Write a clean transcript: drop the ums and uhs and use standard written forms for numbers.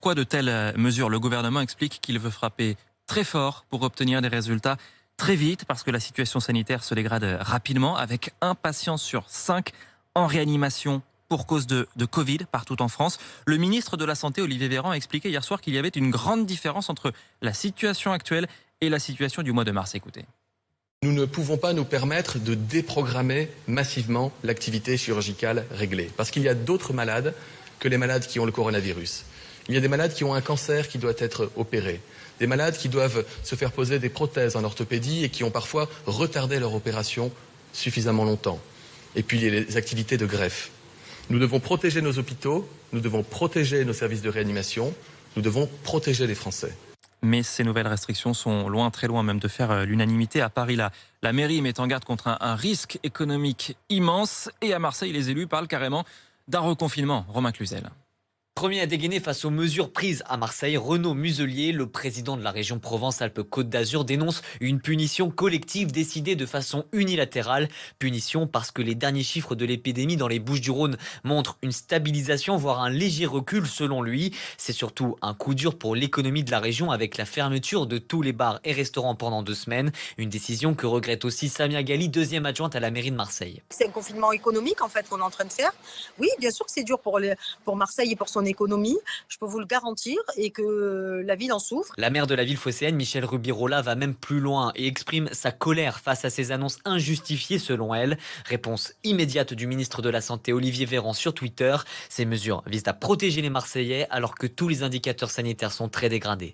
Pourquoi de telles mesures? Le gouvernement explique qu'il veut frapper très fort pour obtenir des résultats très vite parce que la situation sanitaire se dégrade rapidement avec un patient sur 5 en réanimation pour cause de Covid partout en France. Le ministre de la Santé, Olivier Véran, a expliqué hier soir qu'il y avait une grande différence entre la situation actuelle et la situation du mois de mars. Écoutez. Nous ne pouvons pas nous permettre de déprogrammer massivement l'activité chirurgicale réglée. Parce qu'il y a d'autres malades que les malades qui ont le coronavirus. Il y a des malades qui ont un cancer qui doit être opéré. Des malades qui doivent se faire poser des prothèses en orthopédie et qui ont parfois retardé leur opération suffisamment longtemps. Et puis les activités de greffe. Nous devons protéger nos hôpitaux, nous devons protéger nos services de réanimation, nous devons protéger les Français. Mais ces nouvelles restrictions sont loin, très loin même de faire l'unanimité. À Paris, la mairie met en garde contre un risque économique immense. Et à Marseille, les élus parlent carrément d'un reconfinement. Romain Cluzel. Premier à dégainer face aux mesures prises à Marseille, Renaud Muselier, le président de la région Provence-Alpes-Côte d'Azur, dénonce une punition collective décidée de façon unilatérale. Punition parce que les derniers chiffres de l'épidémie dans les Bouches-du-Rhône montrent une stabilisation, voire un léger recul selon lui. C'est surtout un coup dur pour l'économie de la région avec la fermeture de tous les bars et restaurants pendant 2 semaines. Une décision que regrette aussi Samia Ghali, deuxième adjointe à la mairie de Marseille. C'est un confinement économique en fait qu'on est en train de faire. Oui, bien sûr que c'est dur pour Marseille et pour son économie, je peux vous le garantir, et que la ville en souffre. La maire de la ville phocéenne, Michèle Rubirola, va même plus loin et exprime sa colère face à ces annonces injustifiées selon elle. Réponse immédiate du ministre de la Santé, Olivier Véran, sur Twitter. Ces mesures visent à protéger les Marseillais alors que tous les indicateurs sanitaires sont très dégradés.